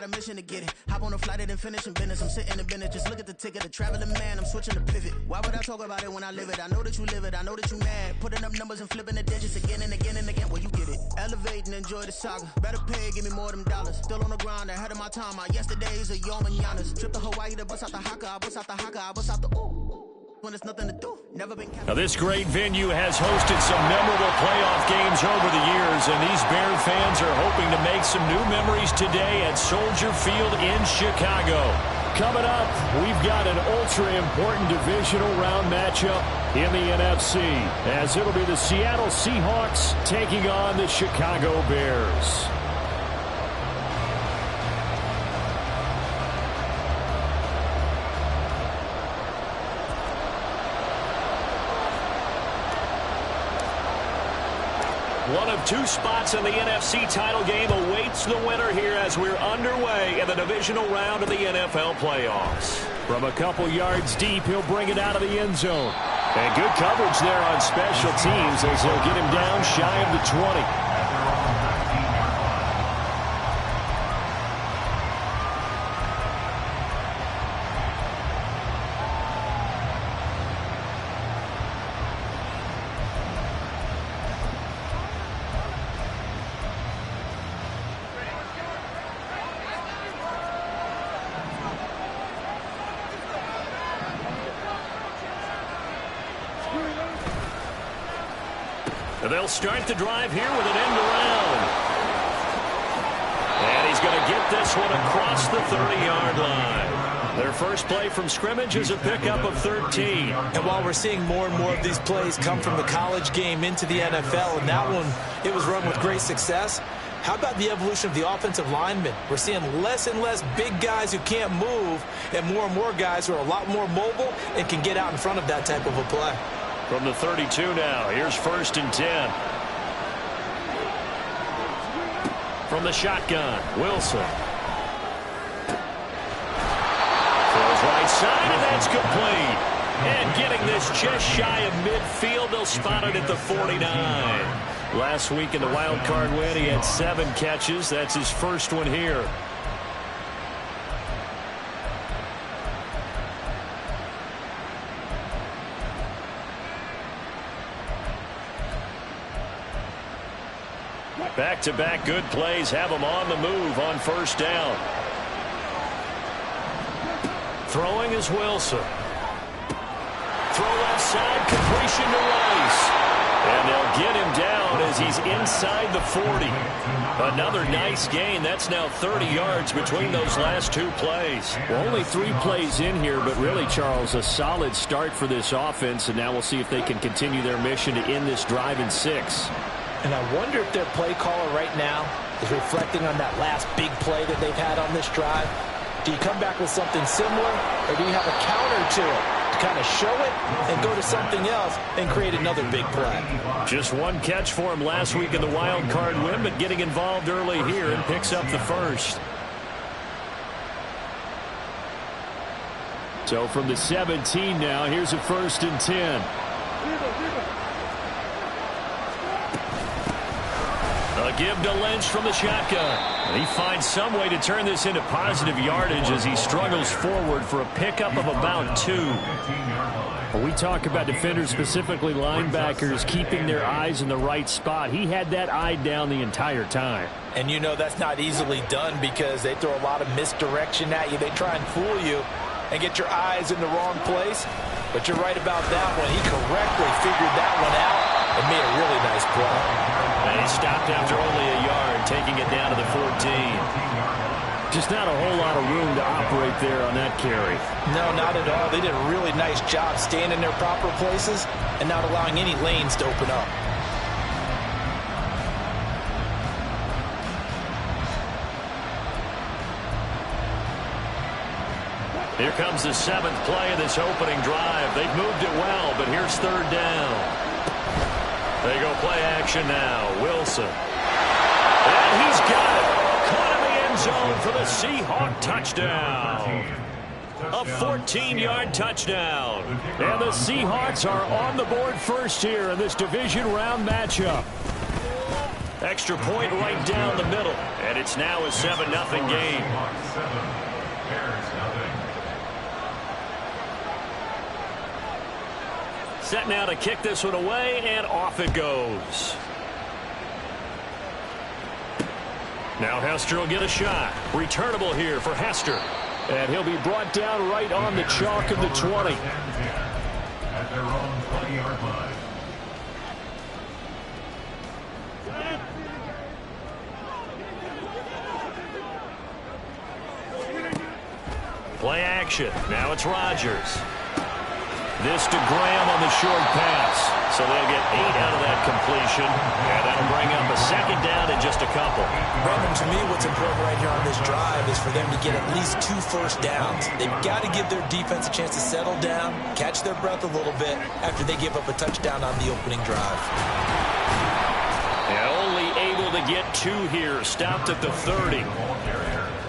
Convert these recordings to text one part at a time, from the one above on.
got a mission to get it. Hop on a flight and finish in business. I'm sitting in business, just look at the ticket. A traveling man, I'm switching to pivot. Why would I talk about it when I live it? I know that you live it, I know that you mad. Putting up numbers and flipping the digits again and again and again. Well, you get it. Elevate and enjoy the saga. Better pay, give me more of them dollars. Still on the grind, ahead of my time. My yesterdays are your mananas. Trip to Hawaii to bust out the haka. I bust out the haka, I bust out the ooh. When it's nothing to do, never been. Now, this great venue has hosted some memorable playoff games over the years, and these Bear fans are hoping to make some new memories today at Soldier Field in Chicago. Coming up, we've got an ultra-important divisional round matchup in the NFC, as it'll be the Seattle Seahawks taking on the Chicago Bears. One of two spots in the NFC title game awaits the winner here as we're underway in the divisional round of the NFL playoffs. From a couple yards deep, he'll bring it out of the end zone. And good coverage there on special teams as they'll get him down shy of the 20. They'll start the drive here with an end around. And he's going to get this one across the 30-yard line. Their first play from scrimmage is a pickup of 13. And while we're seeing more and more of these plays come from the college game into the NFL, and that one, it was run with great success, how about the evolution of the offensive linemen? We're seeing less and less big guys who can't move and more guys who are a lot more mobile and can get out in front of that type of a play. From the 32 now, here's 1st and 10. From the shotgun, Wilson. Throws right side, and that's complete. And getting this just shy of midfield, they'll spot it at the 49. Last week in the wild card win, he had 7 catches. That's his first one here. Back-to-back good plays have him on the move on 1st down. Throwing is Wilson. Throw left side, completion to Rice. And they'll get him down as he's inside the 40. Another nice gain. That's now 30 yards between those last 2 plays. Well, only 3 plays in here, but really, Charles, a solid start for this offense. And now we'll see if they can continue their mission to end this drive in 6. And I wonder if their play caller right now is reflecting on that last big play that they've had on this drive. Do you come back with something similar, or do you have a counter to it to kind of show it and go to something else and create another big play? Just 1 catch for him last week in the wild card win, but getting involved early here and picks up the first. So from the 17 now, here's a 1st and 10. A give to Lynch from the shotgun. And he finds some way to turn this into positive yardage as he struggles forward for a pickup of about 2. When we talk about defenders, specifically linebackers, keeping their eyes in the right spot, he had that eye down the entire time. And you know that's not easily done because they throw a lot of misdirection at you. They try and fool you and get your eyes in the wrong place. But you're right about that one. He correctly figured that one out and made a really nice play. And he stopped after only a yard, taking it down to the 14. Just not a whole lot of room to operate there on that carry. No, not at all. They did a really nice job staying in their proper places and not allowing any lanes to open up. Here comes the 7th play of this opening drive. They've moved it well, but here's 3rd down. They go play action now. Wilson. And he's got it. Caught in the end zone for the Seahawk touchdown. A 14-yard touchdown. And the Seahawks are on the board first here in this division round matchup. Extra point right down the middle. And it's now a 7-0 game. Set now to kick this one away, and off it goes. Now Hester will get a shot. Returnable here for Hester. And he'll be brought down right on the chalk of the 20. At their own 20-yard line. Play action. Now it's Rodgers. This to Graham on the short pass. So they'll get 8 out of that completion. And that'll bring up a second down in just a couple. Brandon, to me, what's important right here on this drive is for them to get at least 2 first downs. They've got to give their defense a chance to settle down, catch their breath a little bit after they give up a touchdown on the opening drive. And only able to get 2 here. Stopped at the 30.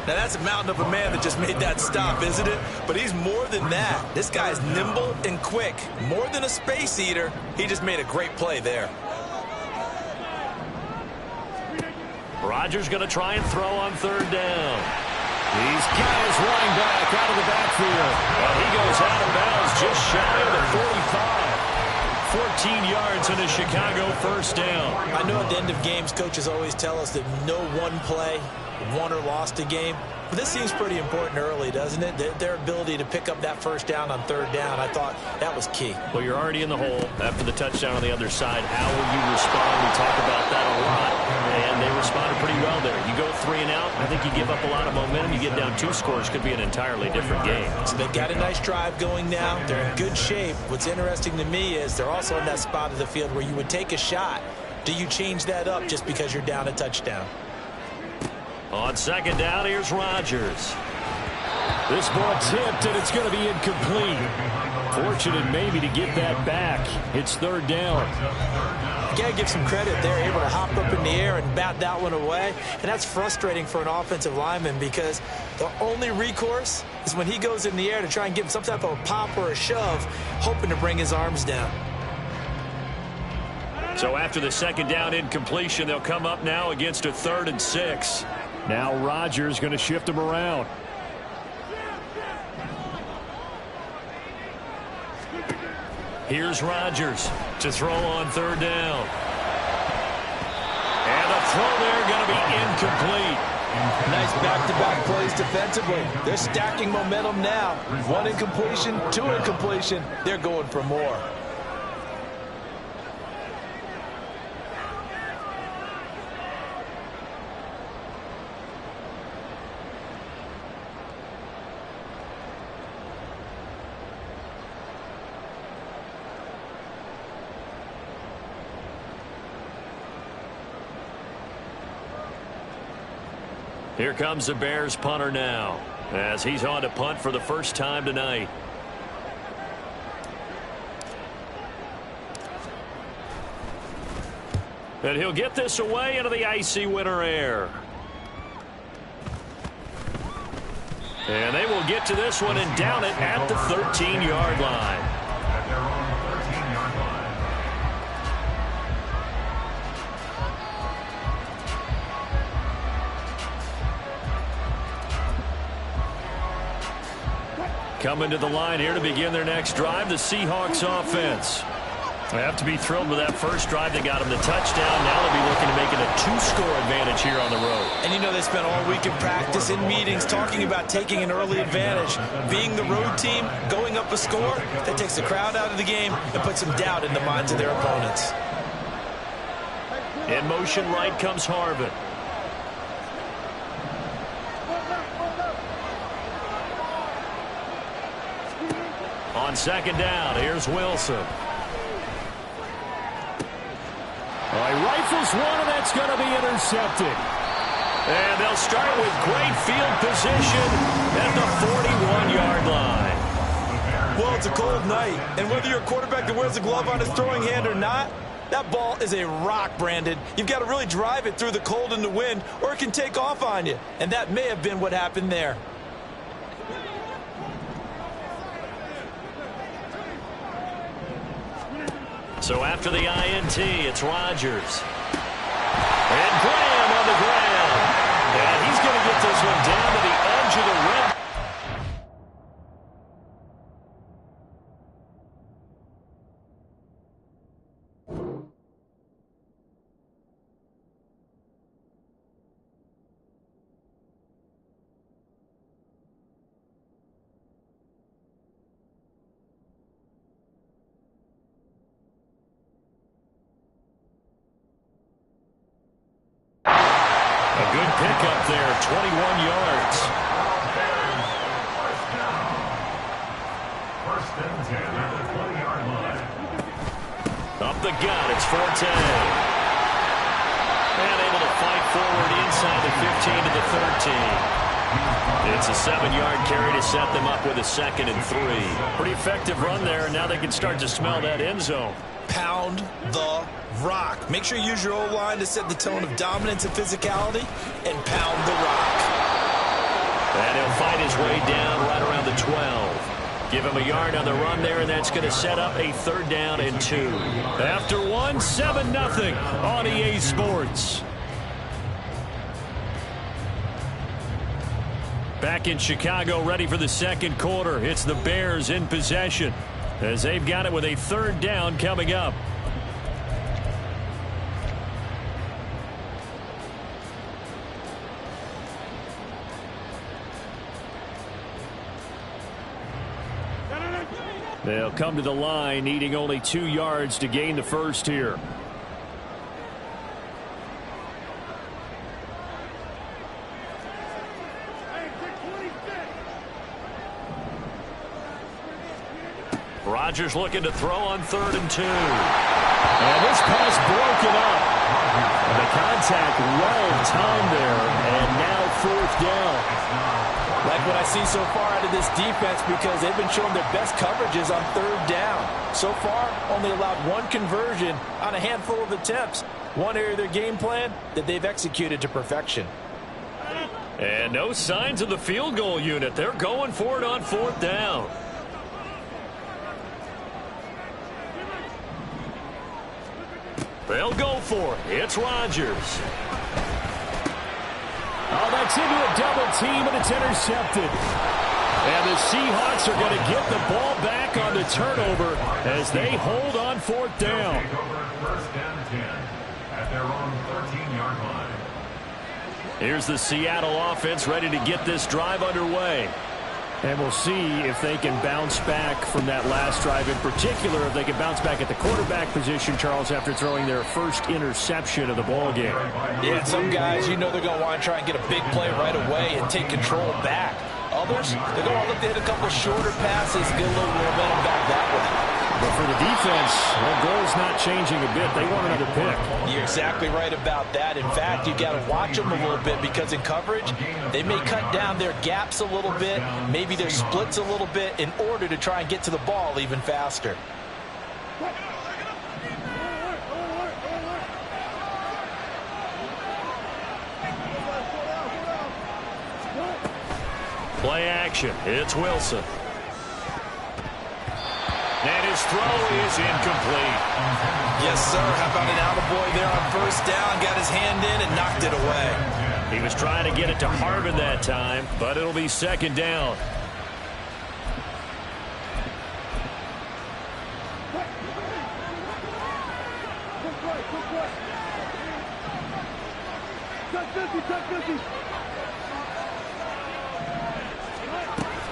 Now, that's a mountain of a man that just made that stop, isn't it? But he's more than that. This guy's nimble and quick. More than a space eater. He just made a great play there. Rodgers going to try and throw on 3rd down. He's got his running back out of the backfield. And he goes out of bounds just shy of the 45. 14 yards in a Chicago first down. I know at the end of games, coaches always tell us that no one play won or lost a game. But this seems pretty important early, doesn't it? Their ability to pick up that first down on 3rd down, I thought that was key. Well, you're already in the hole after the touchdown on the other side. How will you respond? We talk about that a lot, and they responded pretty well there. You go 3 and out, I think you give up a lot of momentum. You get down 2 scores, could be an entirely different game. So they've got a nice drive going now. They're in good shape. What's interesting to me is they're also in that spot of the field where you would take a shot. Do you change that up just because you're down a touchdown? On 2nd down, here's Rodgers. This ball tipped, and it's going to be incomplete. Fortunate maybe to get that back. It's 3rd down. You got to give some credit. They're able to hop up in the air and bat that one away. And that's frustrating for an offensive lineman because the only recourse is when he goes in the air to try and give some type of a pop or a shove, hoping to bring his arms down. So after the 2nd down incompletion, they'll come up now against a 3rd and 6. Now Rodgers going to shift him around. Here's Rodgers to throw on 3rd down. And the throw there going to be incomplete. Nice back-to-back plays defensively. They're stacking momentum now. 1 incompletion, 2 incompletion. They're going for more. Here comes the Bears punter now as he's on to punt for the first time tonight. And he'll get this away into the icy winter air. And they will get to this one and down it at the 13-yard line. At their own 13-yard line. Coming to the line here to begin their next drive, the Seahawks offense. They have to be thrilled with that first drive. They got them the touchdown. Now they'll be looking to make it a 2-score advantage here on the road. And you know they spent all week in practice, in meetings, talking about taking an early advantage. Being the road team, going up a score, that takes the crowd out of the game and puts some doubt in the minds of their opponents. In motion right comes Harvin. On 2nd down, here's Wilson. He rifles one, and that's going to be intercepted. And they'll start with great field position at the 41-yard line. Well, it's a cold night, and whether you're a quarterback that wears a glove on his throwing hand or not, that ball is a rock, Brandon. You've got to really drive it through the cold and the wind, or it can take off on you. And that may have been what happened there. So after the INT, it's Rodgers. And Graham on the ground. And he's going to get this one down to the edge of the rim. A good pickup there, 21 yards. First and 10 at the 20-yard line. Up the gut, it's Forte. And able to fight forward inside the 15 to the 13. It's a 7-yard carry to set them up with a 2nd and 3. Pretty effective run there, and now they can start to smell that end zone. Pound the rock. Make sure you use your O-line to set the tone of dominance and physicality, and pound the rock. And he'll fight his way down right around the 12. Give him a yard on the run there, and that's going to set up a 3rd down and 2. After 1, 7-0 on EA Sports. Back in Chicago, ready for the 2nd quarter. It's the Bears in possession, as they've got it with a 3rd down coming up. They'll come to the line, needing only 2 yards to gain the first here. Rodgers looking to throw on 3rd and 2. And this pass broken up. And the contact well timed there, and now 4th down. Like what I see so far out of this defense, because they've been showing their best coverages on 3rd down. So far, only allowed 1 conversion on a handful of attempts. One area of their game plan that they've executed to perfection. And no signs of the field goal unit. They're going for it on 4th down. They'll go for it. It's Rodgers. Oh, that's into a double team, and it's intercepted. And the Seahawks are going to get the ball back on the turnover as they hold on 4th down. First and 10 at their own 13-yard line. Here's the Seattle offense ready to get this drive underway. And we'll see if they can bounce back from that last drive, in particular if they can bounce back at the quarterback position, Charles, after throwing their first interception of the ball game. Yeah, some guys, you know they're going to want to try and get a big play right away and take control back. Others, they're going to look to hit a couple shorter passes, get a little momentum back that way. But for the defense, their goal's not changing a bit. They want another pick. You're exactly right about that. In fact, you got to watch them a little bit, because in coverage, they may cut down their gaps a little bit, maybe their splits a little bit, in order to try and get to the ball even faster. Play action. It's Wilson. And his throw is incomplete. Yes, sir. How about an attaboy there on 1st down? Got his hand in and knocked it away. He was trying to get it to Harvin that time, but it'll be 2nd down.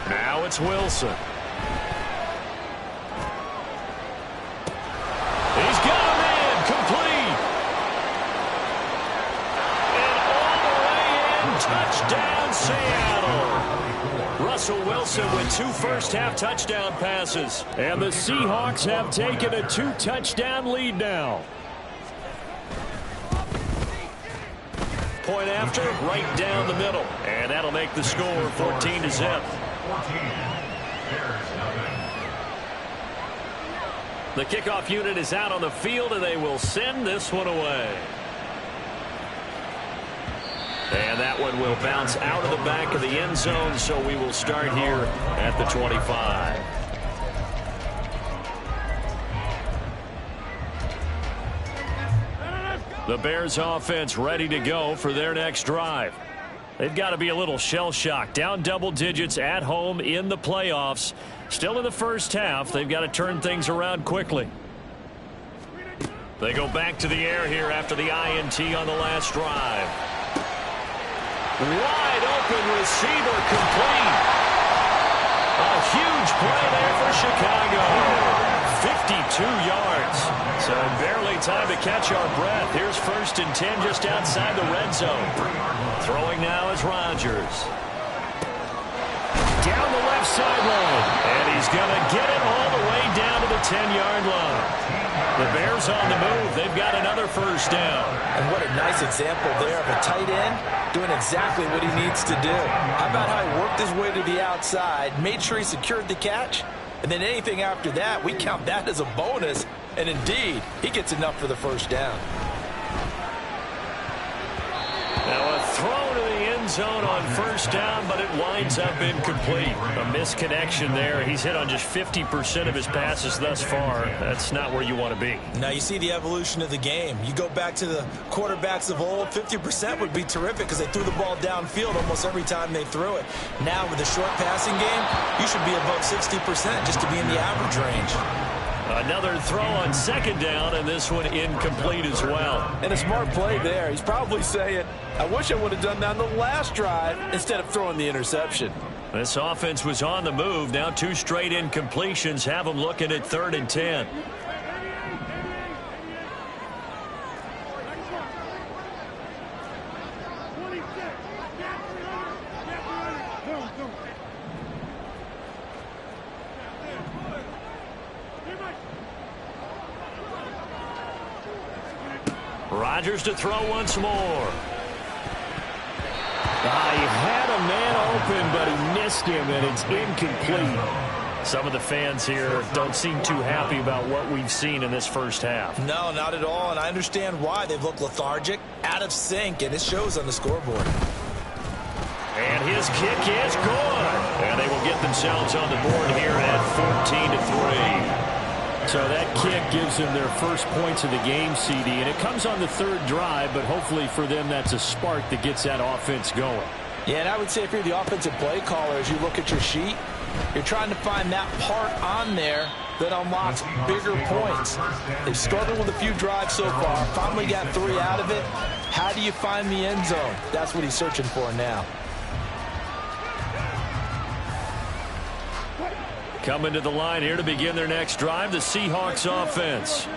Now it's Wilson. He's got him in, complete. And all the way in, touchdown Seattle. Russell Wilson with 2 first-half touchdown passes. And the Seahawks have taken a 2-touchdown lead now. Point after, right down the middle. And that'll make the score 14-0. 14. Bears nothing. The kickoff unit is out on the field, and they will send this one away. And that one will bounce out of the back of the end zone, so we will start here at the 25. The Bears offense ready to go for their next drive. They've got to be a little shell-shocked. Down double digits at home in the playoffs. Still in the first half. They've got to turn things around quickly. They go back to the air here after the INT on the last drive. Wide open receiver complete. A huge play there for Chicago. 52 yards. So barely time to catch our breath. Here's 1st and 10 just outside the red zone. Throwing now is Rodgers. Down the left sideline. And he's going to get it all the way down to the 10-yard line. The Bears on the move. They've got another first down. And what a nice example there of a tight end doing exactly what he needs to do. How about how he worked his way to the outside, made sure he secured the catch, and then anything after that, we count that as a bonus. And indeed, he gets enough for the first down. Now a throw to the end zone on first down, but it winds up incomplete. A misconnection there. He's hit on just 50% of his passes thus far. That's not where you want to be. Now you see the evolution of the game. You go back to the quarterbacks of old, 50% would be terrific because they threw the ball downfield almost every time they threw it. Now with the short passing game, you should be above 60% just to be in the average range. Another throw on second down, and this one incomplete as well. And a smart play there. He's probably saying, I wish I would have done that on the last drive instead of throwing the interception. This offense was on the move. Now 2 straight incompletions have them looking at 3rd and 10. Rodgers to throw once more. He had a man open, but he missed him, and it's incomplete. Some of the fans here don't seem too happy about what we've seen in this first half. No, not at all, and I understand why. They've looked lethargic, out of sync, and it shows on the scoreboard. And his kick is good. And they will get themselves on the board here at 14-3. So that kick gives them their first points of the game, CD, and it comes on the 3rd drive, but hopefully for them that's a spark that gets that offense going. Yeah, and I would say if you're the offensive play caller, as you look at your sheet, you're trying to find that part on there that unlocks bigger points. They've struggled with a few drives so far, finally got 3 out of it. How do you find the end zone? That's what he's searching for now. Coming to the line here to begin their next drive, the Seahawks offense.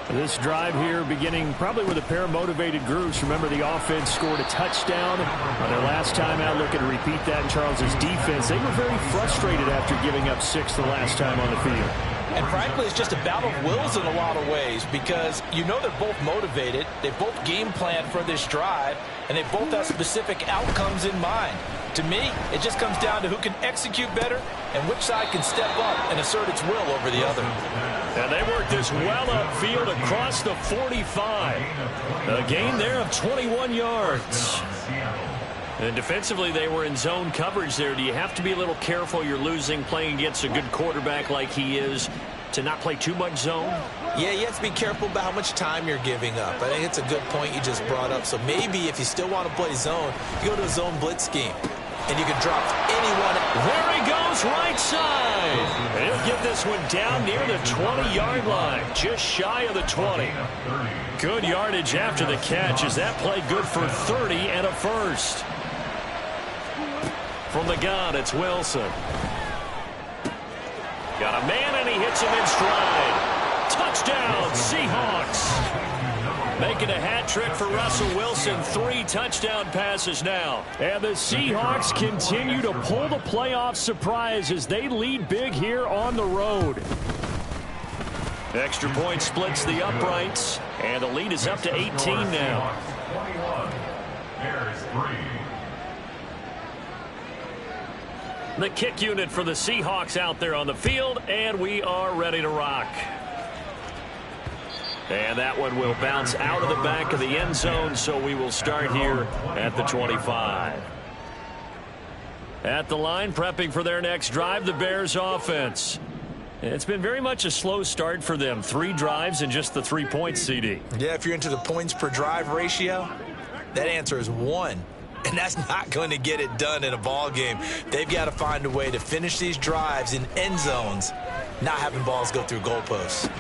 This drive here beginning probably with a pair of motivated groups. Remember, the offense scored a touchdown on their last time out. Looking to repeat that in Charles's defense. They were very frustrated after giving up 6 the last time on the field. And frankly, it's just a battle of wills in a lot of ways because you know they're both motivated. They both game planned for this drive, and they both have specific outcomes in mind. To me, it just comes down to who can execute better and which side can step up and assert its will over the other. And they work this well upfield across the 45. A gain there of 21 yards. And defensively, they were in zone coverage there. Do you have to be a little careful? You're losing playing against a good quarterback like he is to not play too much zone? Yeah, you have to be careful about how much time you're giving up. I think it's a good point you just brought up. So maybe if you still want to play zone, you go to a zone blitz scheme. And you can drop anyone. There he goes, right side. And he'll get this one down near the 20-yard line, just shy of the 20. Good yardage after the catch as that play good for 30 and a first. From the gun, it's Wilson. Got a man, and he hits him in stride. Touchdown, Seahawks. Making a hat trick for Russell Wilson. 3 touchdown passes now. And the Seahawks continue to pull the playoff surprise as they lead big here on the road. Extra point splits the uprights, and the lead is up to 18 now. 21. Bears 3. The kick unit for the Seahawks out there on the field, and we are ready to rock. And that one will bounce out of the back of the end zone, so we will start here at the 25. At the line, prepping for their next drive, the Bears offense. It's been very much a slow start for them. 3 drives and just the 3 points, CD. Yeah, if you're into the points per drive ratio, that answer is 1. And that's not going to get it done in a ball game. They've got to find a way to finish these drives in end zones, not having balls go through goalposts.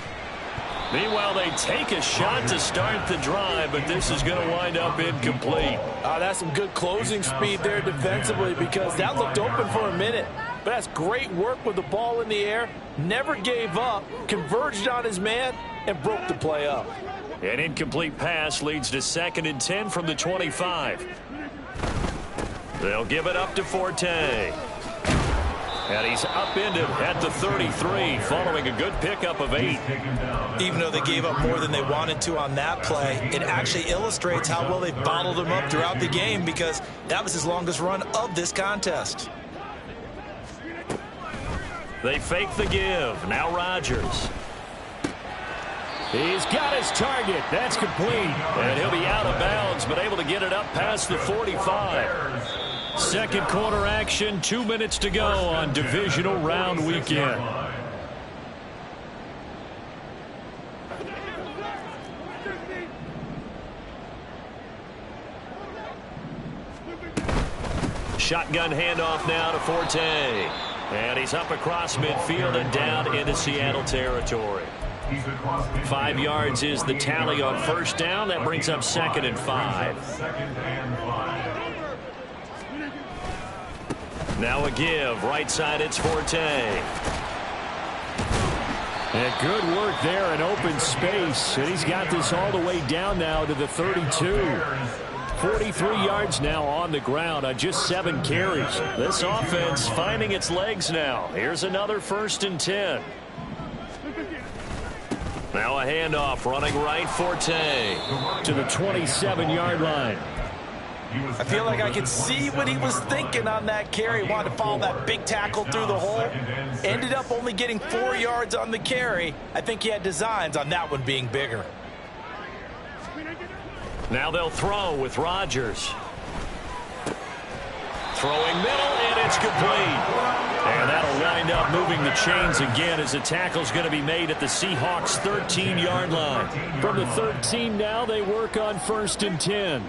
Meanwhile, they take a shot to start the drive, but this is going to wind up incomplete. That's some good closing speed there defensively, because that looked open for a minute. But that's great work with the ball in the air. Never gave up, converged on his man, and broke the play up. An incomplete pass leads to 2nd and 10 from the 25. They'll give it up to Forte. And he's upended at the 33, following a good pickup of 8. Even though they gave up more than they wanted to on that play, it actually illustrates how well they bottled him up throughout the game, because that was his longest run of this contest. They fake the give. Now Rodgers. He's got his target. That's complete. And he'll be out of bounds, but able to get it up past the 45. Second quarter action, 2 minutes to go on divisional round weekend. Shotgun handoff now to Forte. And he's up across midfield and down into Seattle territory. 5 yards is the tally on first down. That brings up 2nd and 5. Now a give. Right side, it's Forte. And good work there in open space. And he's got this all the way down now to the 32. 43 yards now on the ground on just 7 carries. This offense finding its legs now. Here's another 1st and 10. Now a handoff running right, Forte to the 27-yard line. I feel like I could see what he was thinking on that carry. Wanted to follow that big tackle through the hole. Ended up only getting 4 yards on the carry. I think he had designs on that one being bigger. Now they'll throw with Rodgers. Throwing middle, and it's complete. And that'll wind up moving the chains again as the tackle's going to be made at the Seahawks' 13-yard line. From the 13 now, they work on 1st and 10.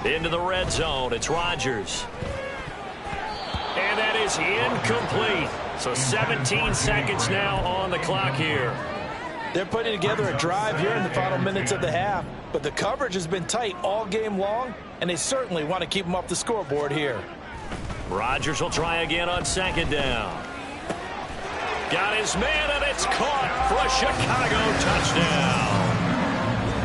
Into the red zone, it's Rodgers. And that is incomplete. So 17 seconds now on the clock here. They're putting together a drive here in the final minutes of the half, but the coverage has been tight all game long, and they certainly want to keep them off the scoreboard here. Rodgers will try again on 2nd down. Got his man, and it's caught for a Chicago touchdown.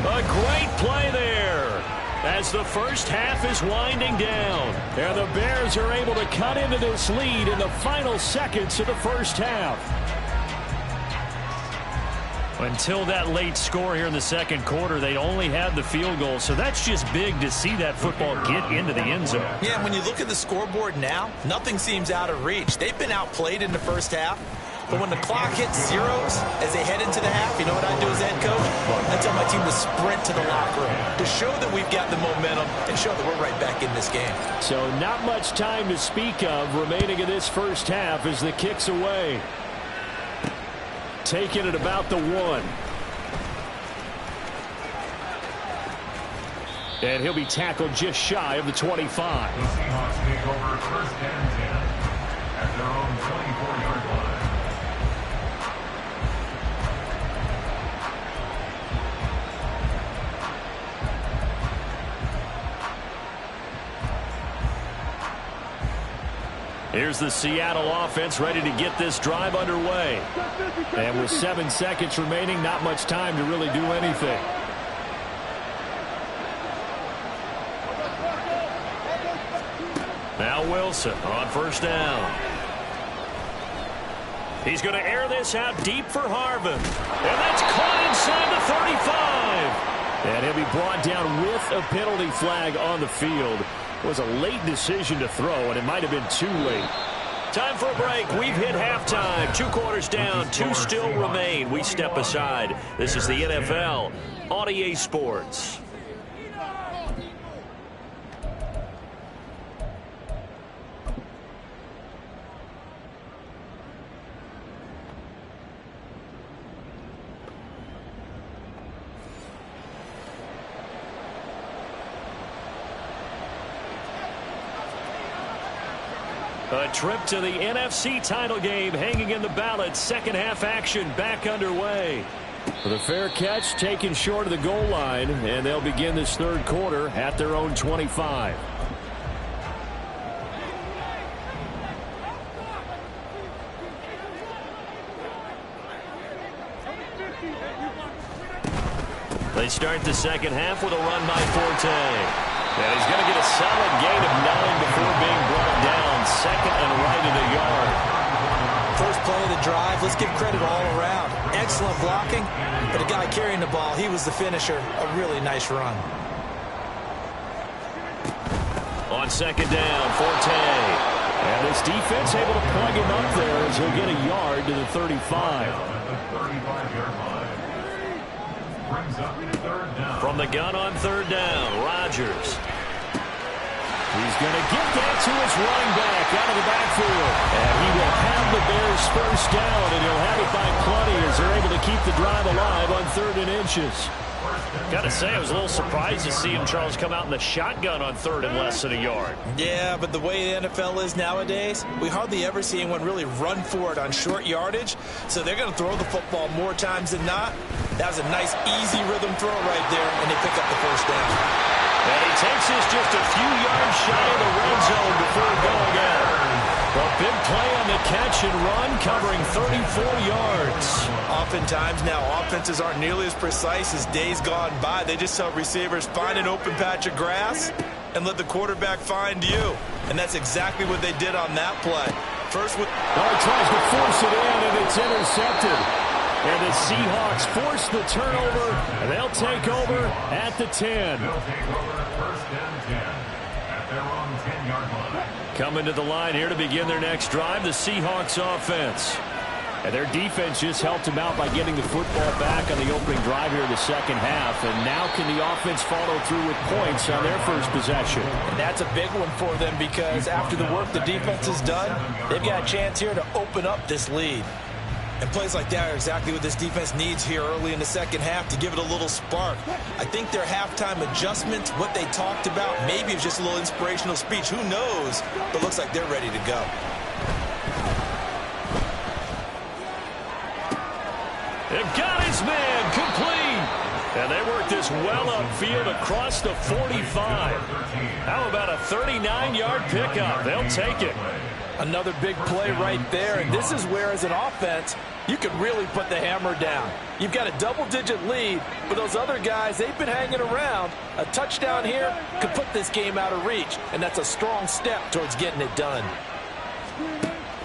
A great play there as the first half is winding down. And the Bears are able to cut into this lead in the final seconds of the first half. Until that late score here in the second quarter, they only had the field goal. So that's just big to see that football get into the end zone. Yeah, when you look at the scoreboard now, nothing seems out of reach. They've been outplayed in the first half. But when the clock hits zeros as they head into the half, you know what I do as head coach? I tell my team to sprint to the locker room to show that we've got the momentum and show that we're right back in this game. So not much time to speak of remaining in this first half as the kick's away. Taking it about the 1. And he'll be tackled just shy of the 25. The Seahawks take over 1st and 10 at their own 24-yard line. Here's the Seattle offense ready to get this drive underway. And with 7 seconds remaining, not much time to really do anything. Now Wilson on 1st down. He's going to air this out deep for Harvin. And that's caught inside the 35. And he'll be brought down with a penalty flag on the field. It was a late decision to throw, and it might have been too late. Time for a break. We've hit halftime. 2 quarters down, 2 still remain. We step aside. This is the NFL on EA Sports. A trip to the NFC title game hanging in the balance. Second half action back underway. With a fair catch taken short of the goal line, and they'll begin this third quarter at their own 25. They start the second half with a run by Forte. And he's going to get a solid gain of 9 before being brought down. Second and right at a yard. First play of the drive, let's give credit all around. Excellent blocking, but a guy carrying the ball, he was the finisher. A really nice run. On second down, Forte. And this defense able to plug him up there as he'll get a yard to the 35. From the gun on third down, Rodgers. He's going to get that to his running back out of the backfield. And he will have the Bears first down, and he'll have it by plenty as they're able to keep the drive alive on 3rd and inches. Got to say, I was a little surprised to see him, Charles, come out in the shotgun on 3rd and less than a yard. Yeah, but the way the NFL is nowadays, we hardly ever see anyone really run for it on short yardage. So they're going to throw the football more times than not. That was a nice, easy rhythm throw right there, and they pick up the first down. And he takes this just a few yards shy of the red zone before going out. A big play on the catch and run, covering 34 yards. Oftentimes now, offenses aren't nearly as precise as days gone by. They just tell receivers, find an open patch of grass and let the quarterback find you. And that's exactly what they did on that play. First with... He tries to force it in, and it's intercepted. And the Seahawks force the turnover, and they'll take over at the 10. They'll take over first and 10 at their own 10-yard line. Coming to the line here to begin their next drive, the Seahawks offense. And their defense just helped them out by getting the football back on the opening drive here in the second half. And now can the offense follow through with points on their first possession? And that's a big one for them because after the work the defense has done, they've got a chance here to open up this lead. And plays like that are exactly what this defense needs here early in the second half to give it a little spark. I think their halftime adjustments, what they talked about, maybe it was just a little inspirational speech. Who knows? But looks like they're ready to go. They've got his man complete. And they work this well upfield across the 45. How about a 39-yard pickup? They'll take it. Another big play right there, and this is where, as an offense, you can really put the hammer down. You've got a double-digit lead, but those other guys, they've been hanging around. A touchdown here could put this game out of reach, and that's a strong step towards getting it done.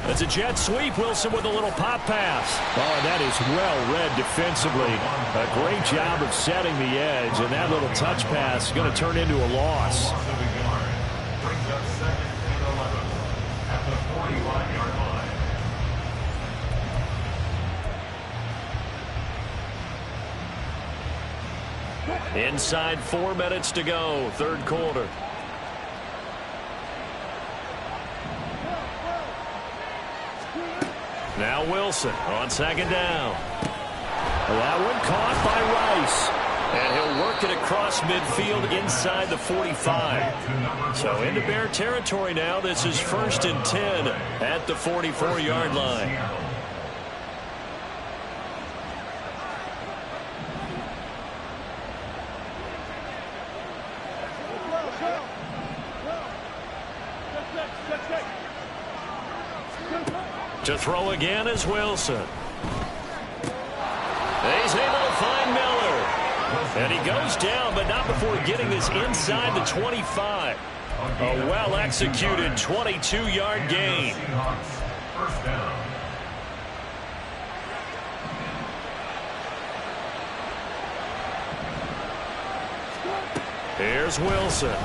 It's a jet sweep. Wilson with a little pop pass. Oh, and that is well read defensively. A great job of setting the edge, and that little touch pass is going to turn into a loss. Inside 4 minutes to go, third quarter. Now Wilson on second down. That one caught by Rice. And he'll work it across midfield inside the 45. So into Bear territory now. This is 1st and 10 at the 44-yard line. To throw again is Wilson. He's able to find Miller. And he goes down, but not before getting this inside the 25. A well-executed 22-yard gain. Here's Wilson.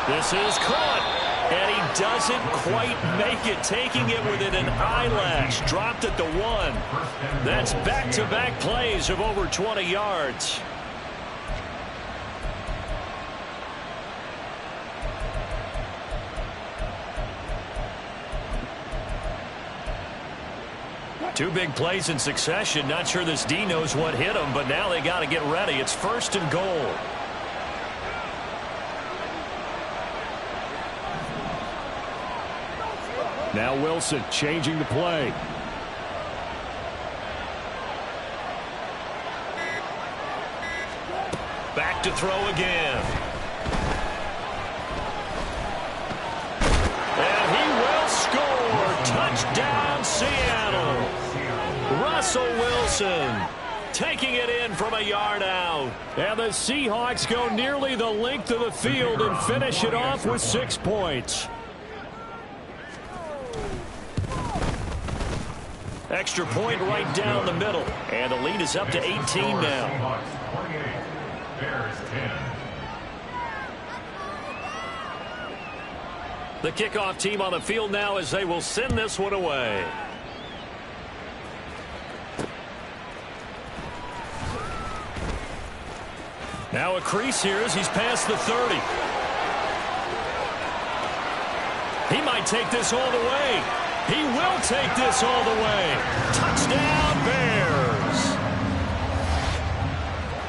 This is caught. And he doesn't quite make it, taking it within an eyelash. Dropped at the 1. That's back-to-back plays of over 20 yards. Two big plays in succession. Not sure this D knows what hit him, but now they got to get ready. It's 1st and goal. Now Wilson changing the play. Back to throw again. And he will score. Touchdown, Seattle. Russell Wilson taking it in from a yard out. And the Seahawks go nearly the length of the field and finish it off with 6 points. Extra point right down the middle. And the lead is up to 18 now. Bears 10. The kickoff team on the field now as they will send this one away. Now a crease here as he's past the 30. He might take this all the way. He will take this all the way. Touchdown, Bears.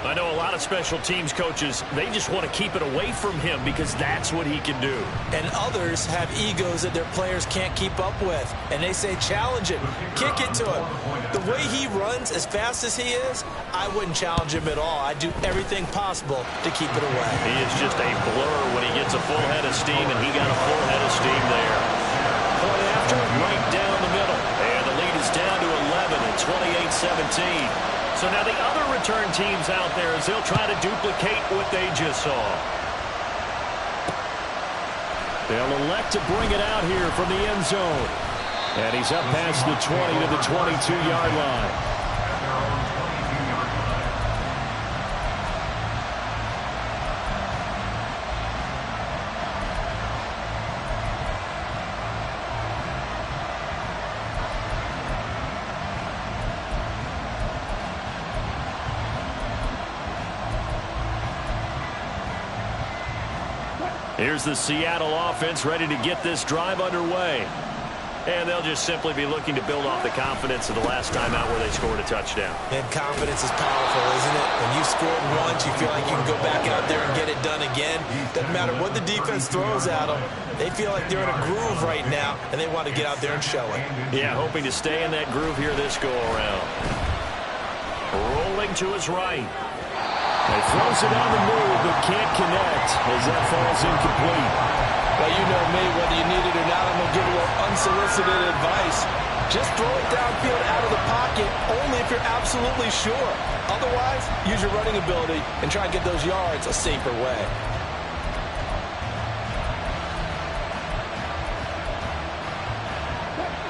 I know a lot of special teams coaches, they just want to keep it away from him because that's what he can do. And others have egos that their players can't keep up with. And they say, challenge it. Kick it to him. The way he runs as fast as he is, I wouldn't challenge him at all. I'd do everything possible to keep it away. He is just a blur when he gets a full head of steam, and he got a full head of steam there. Point after, right down the middle. And the lead is down to 11 at 28-17. So now the other return teams out there as they'll try to duplicate what they just saw. They'll elect to bring it out here from the end zone. And he's up past the 20 to the 22-yard line. Here's the Seattle offense ready to get this drive underway. And they'll just simply be looking to build off the confidence of the last time out where they scored a touchdown. And confidence is powerful, isn't it? When you've scored once, you feel like you can go back out there and get it done again. Doesn't matter what the defense throws at them. They feel like they're in a groove right now, and they want to get out there and show it. Yeah, hoping to stay in that groove here this go-around. Rolling to his right. He throws it on the move, but can't connect as that falls incomplete. Well, you know me, whether you need it or not, I'm going to give a little unsolicited advice. Just throw it downfield out of the pocket, only if you're absolutely sure. Otherwise, use your running ability and try and get those yards a safer way.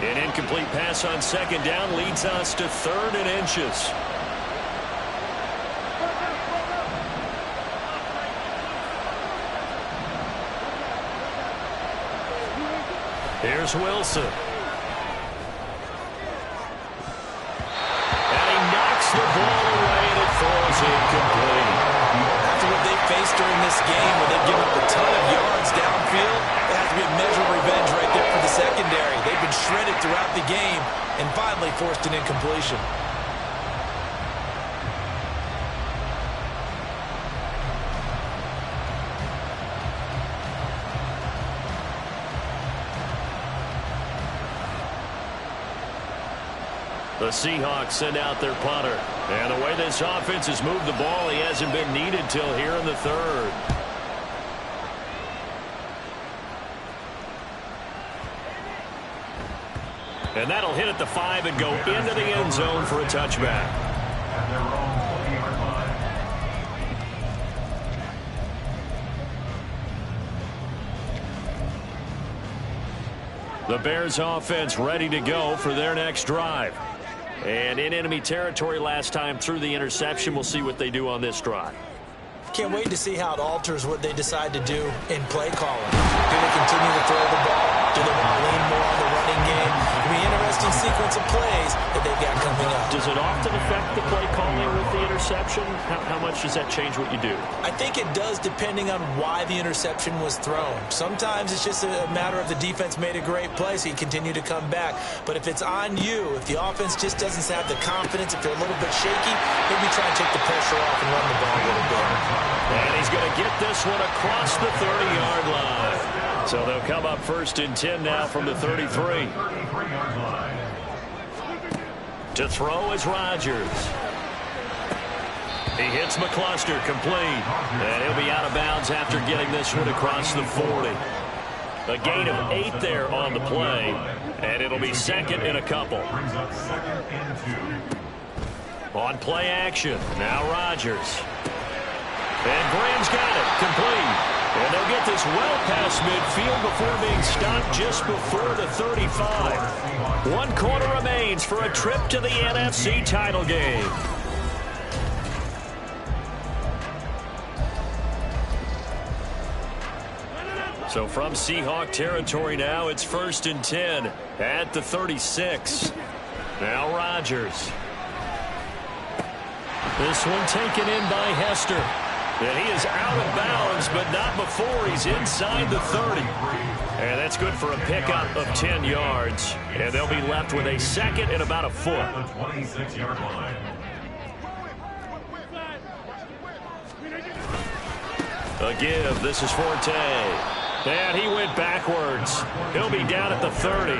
An incomplete pass on second down leads us to 3rd and inches. Here's Wilson. And he knocks the ball away and it falls incomplete. After what they faced during this game where they've given up a ton of yards downfield, there has to be a measure of revenge right there for the secondary. They've been shredded throughout the game and finally forced an incompletion. The Seahawks send out their punter. And the way this offense has moved the ball, he hasn't been needed till here in the 3rd. And that'll hit at the 5 and go into the end zone for a touchback. At their own 20-yard line. The Bears offense ready to go for their next drive. And in enemy territory last time through the interception. We'll see what they do on this drive. Can't wait to see how it alters what they decide to do in play calling. Do they continue to throw the ball? Do they want to lean more on the running game? It'll be an interesting sequence of plays that they've got coming up. Does it often affect the play calling with the interception? How much does that change what you do? I think it does depending on why the interception was thrown. Sometimes it's just a matter of the defense made a great play, so you continue to come back. But if it's on you, if the offense just doesn't have the confidence, if they're a little bit shaky, maybe try and take the pressure off and run the ball a little bit. And he's going to get this one across the 30-yard line. So they'll come up 1st and 10 now from the 33. To throw is Rodgers. He hits McCluster, complete. And he'll be out of bounds after getting this one across the 40. A gain of 8 there on the play. And it'll be 2nd and a couple. On play action, now Rodgers. And Graham's got it, complete. And they'll get this well past midfield before being stopped just before the 35. 1 quarter remains for a trip to the NFC title game. So from Seahawk territory now, it's 1st and 10 at the 36. Now Rodgers. This one taken in by Hester. And he is out of bounds, but not before he's inside the 30. And that's good for a pickup of 10 yards. And they'll be left with a 2nd and about a foot. The 26-yard line. A give. This is Forte. And he went backwards. He'll be down at the 30.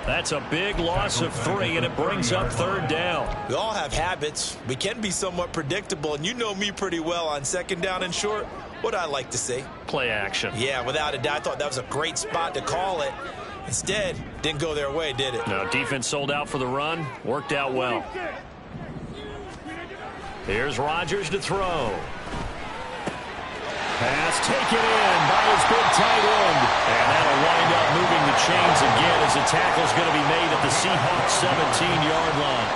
That's a big loss of 3, and it brings up 3rd down. We all have habits. We can be somewhat predictable, and you know me pretty well on 2nd down and short. What I like to say? Play action. Yeah, without a doubt, I thought that was a great spot to call it. Instead, didn't go their way, did it? No, defense sold out for the run. Worked out well. Here's Rodgers to throw. Pass taken in by his big tight end. And that'll wind up moving the chains again as the tackle's going to be made at the Seahawks 17-yard line.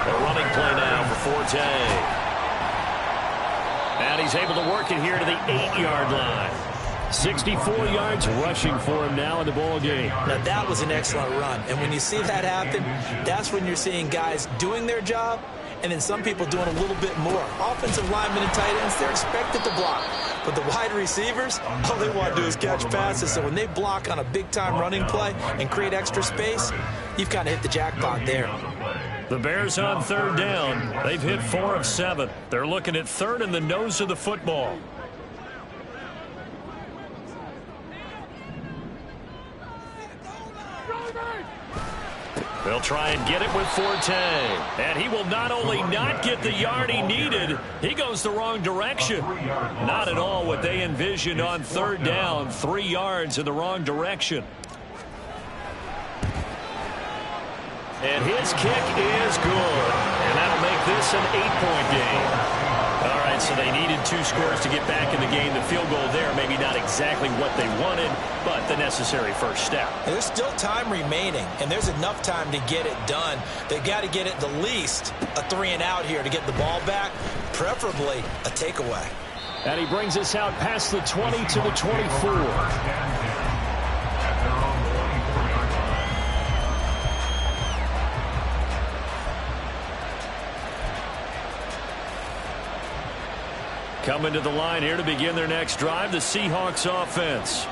A running play now for Forte. And he's able to work it here to the 8-yard line. 64 yards rushing for him now in the ball game. Now, that was an excellent run. And when you see that happen, that's when you're seeing guys doing their job and then some people doing a little bit more. Offensive linemen and tight ends, they're expected to block. But the wide receivers, all they want to do is catch passes. So when they block on a big-time running play and create extra space, you've kind of hit the jackpot there. The Bears on 3rd down. They've hit 4 of 7. They're looking at 3rd in the nose of the football. They'll try and get it with Forte. And he will not only not get the yard he needed, he goes the wrong direction. Not at all what they envisioned on 3rd down. 3 yards in the wrong direction. And his kick is good. And that'll make this an 8-point game. All right, so they needed 2 scores to get back in the game. The field goal there, maybe not exactly what they wanted, but the necessary first step. And there's still time remaining, and there's enough time to get it done. They've got to get at the least a 3-and-out here to get the ball back, preferably a takeaway. And he brings us out past the 20 to the 24. Coming to the line here to begin their next drive, the Seahawks offense.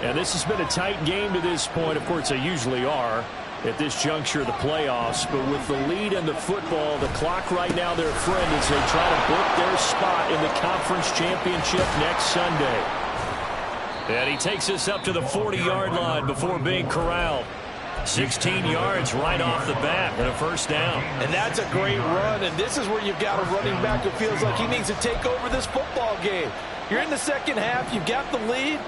And this has been a tight game to this point. Of course, they usually are at this juncture of the playoffs. But with the lead and the football, the clock right now their friend as they try to book their spot in the conference championship next Sunday. And he takes us up to the 40-yard line before being corralled. 16 yards right off the bat and a first down. And that's a great run, and this is where you've got a running back who feels like he needs to take over this football game. You're in the second half, you've got the lead,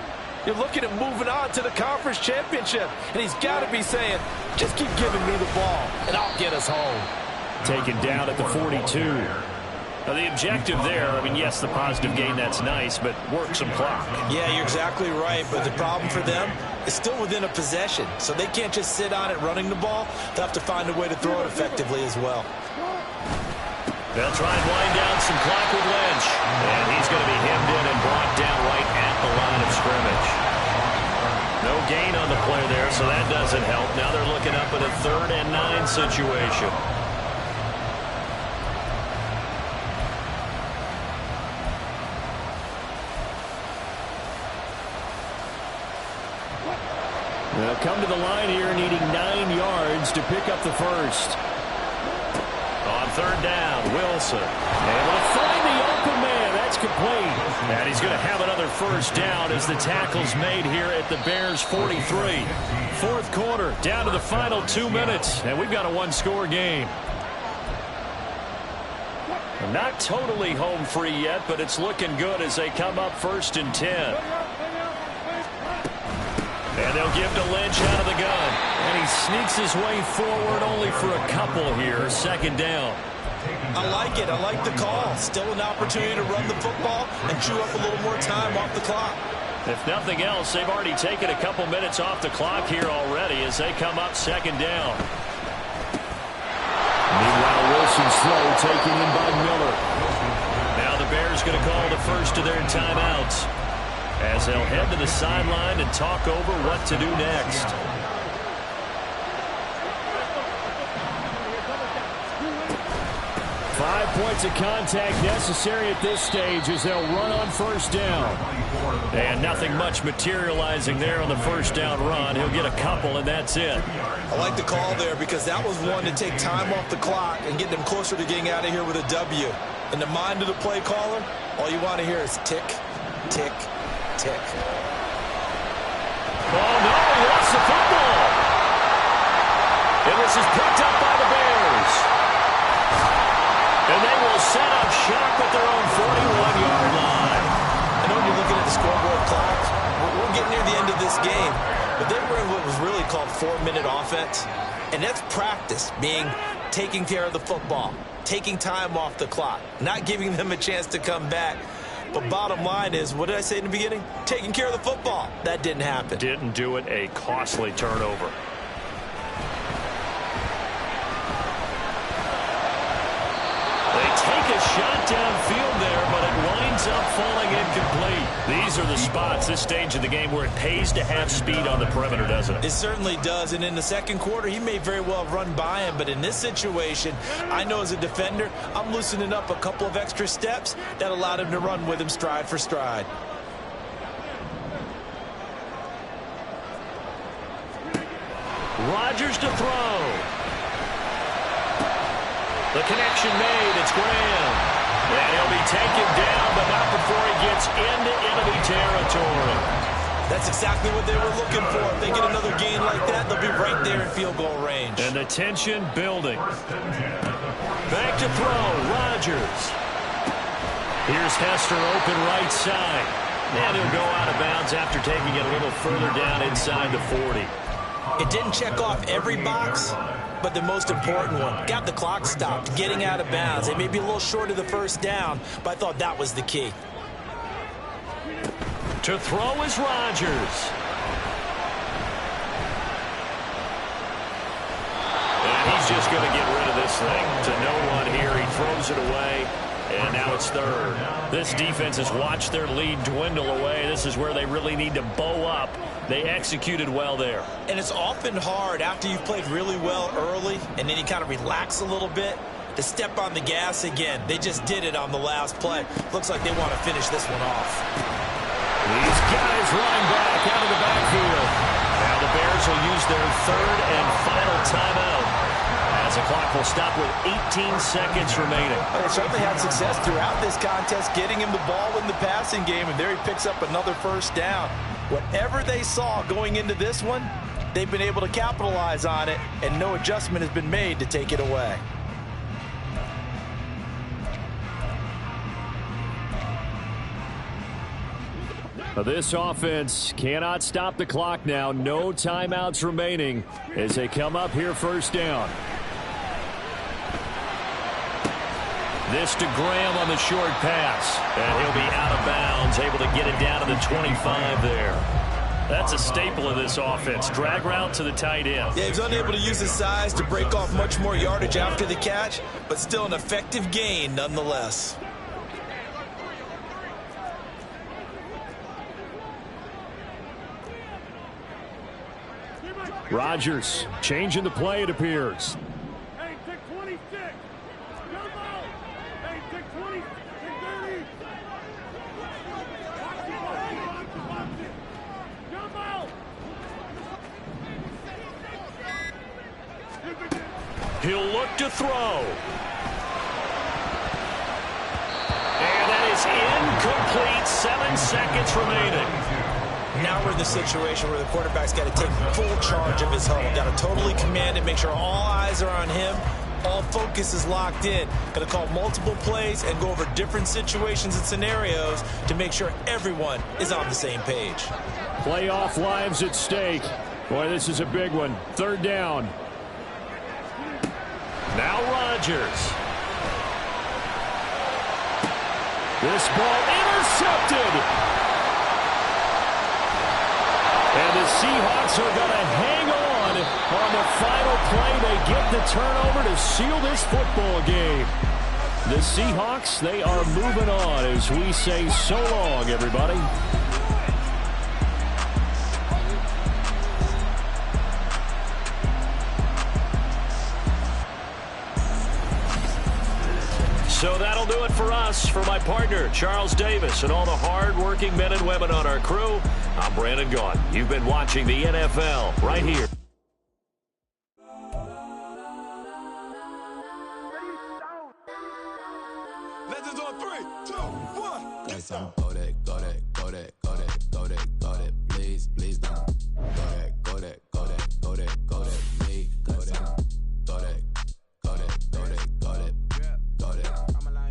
you're looking at moving on to the conference championship, and he's got to be saying, just keep giving me the ball, and I'll get us home. Taken down at the 42. Now, the objective there, I mean, yes, the positive gain, that's nice, but work some clock. Yeah, you're exactly right, but the problem for them is still within a possession, so they can't just sit on it running the ball. They'll have to find a way to throw it effectively as well. They'll try and wind down some clock with Lynch, and he's going to be hemmed in and brought down right at the line of scrimmage. No gain on the play there, so that doesn't help. Now they're looking up at a 3rd and 9 situation. They'll come to the line here needing 9 yards to pick up the first. On 3rd down, Wilson able to find the open man. That's complete. And he's going to have another first down as the tackle's made here at the Bears 43. Fourth quarter, down to the final 2 minutes, and we've got a one-score game. Not totally home free yet, but it's looking good as they come up 1st and 10. And they'll give to Lynch out of the gun. And he sneaks his way forward only for a couple here. Second down. I like it. I like the call. Still an opportunity to run the football and chew up a little more time off the clock. If nothing else, they've already taken a couple minutes off the clock here already as they come up second down. Meanwhile, Wilson's throw taken in by Miller. Now the Bears going to call the first of their timeouts as they'll head to the sideline and talk over what to do next. Five points of contact necessary at this stage as they'll run on first down. And nothing much materializing there on the first down run. He'll get a couple, and that's it. I like the call there because that was one to take time off the clock and get them closer to getting out of here with a W. In the mind of the play caller, all you want to hear is tick, tick, tick. Oh, no, he lost the football. And this is picked up by the Bears. And they will set up shop at their own 41-yard line. I know you're looking at the scoreboard clock. We're getting near the end of this game. But they were in what was really called 4-minute offense. And that's practice, being taking care of the football, taking time off the clock, not giving them a chance to come back. But bottom line is, what did I say in the beginning? Taking care of the football. That didn't happen. Didn't do it. A costly turnover. Take a shot downfield there, but it winds up falling incomplete. These are the spots, this stage of the game, where it pays to have speed on the perimeter, doesn't it? It certainly does, and in the second quarter, he may very well have run by him, but in this situation, I know as a defender, I'm loosening up a couple of extra steps that allowed him to run with him stride for stride. Rodgers to throw. The connection made. It's Graham. And he'll be taken down, but not before he gets into enemy territory. That's exactly what they were looking for. If they get another gain like that, they'll be right there in field goal range. And the tension building. Back to throw. Rodgers. Here's Hester open right side. And he'll go out of bounds after taking it a little further down inside the 40. It didn't check off every box, but the most important one. Got the clock stopped, getting out of bounds. They may be a little short of the first down, but I thought that was the key. To throw is Rodgers. And he's just going to get rid of this thing. To no one here. He throws it away. And now it's third. This defense has watched their lead dwindle away. This is where they really need to bow up. They executed well there. And it's often hard after you've played really well early and then you kind of relax a little bit to step on the gas again. They just did it on the last play. Looks like they want to finish this one off. These guys running back out of the backfield. Now the Bears will use their third and final timeout. As the clock will stop with 18 seconds remaining. They certainly had success throughout this contest, getting him the ball in the passing game, and there he picks up another first down. Whatever they saw going into this one, they've been able to capitalize on it, and no adjustment has been made to take it away. This offense cannot stop the clock now. No timeouts remaining as they come up here first down. This to Graham on the short pass. And he'll be out of bounds, able to get it down to the 25 there. That's a staple of this offense. Drag route to the tight end. Yeah, he's unable to use his size to break off much more yardage after the catch, but still an effective gain nonetheless. Rodgers changing the play, it appears. Hey, take 26. Jump out. Hey, take 20. Take 30. Watch it. Jump out. He'll look to throw. And that is minutes remaining. Now we're in the situation where the quarterback's got to take full charge of his huddle. Got to totally command it, make sure all eyes are on him. All focus is locked in. Going to call multiple plays and go over different situations and scenarios to make sure everyone is on the same page. Playoff lives at stake. Boy, this is a big one. Third down. Now Rodgers. This ball intercepted. And the Seahawks are going to hang on the final play. They get the turnover to seal this football game. The Seahawks, they are moving on as we say so long, everybody. So that'll do it for us. For my partner, Charles Davis, and all the hard-working men and women on our crew, I'm Brandon Gaughan. You've been watching the NFL right here. Legends on 3, 2, 1. Yes, I'm go that, go that, go that, go that, go that, go that. Please, please don't. Go that, go that, go that, go that, go that. Me, go that, go that, go that, go that,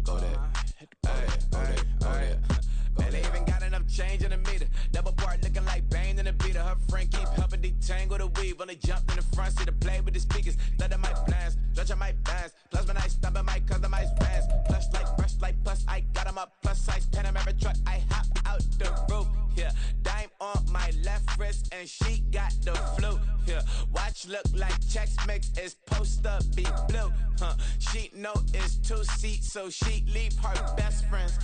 go that. Man, they even got enough change in the meter. Double part looking like Bane in the beater. Her friend keep helping detangle the weave. When they jumped in the front seat to play with the speakers. Let my plans, judge on my plans. Plus when I stop at my customize fans. Plush like brush like plus I got them up plus size Panamera truck. I hop out the roof. Yeah, dime on my left wrist and she got the flu. Yeah, watch look like Chex Mix is post up be blue. She know it's 2 seats so she leave her best friends.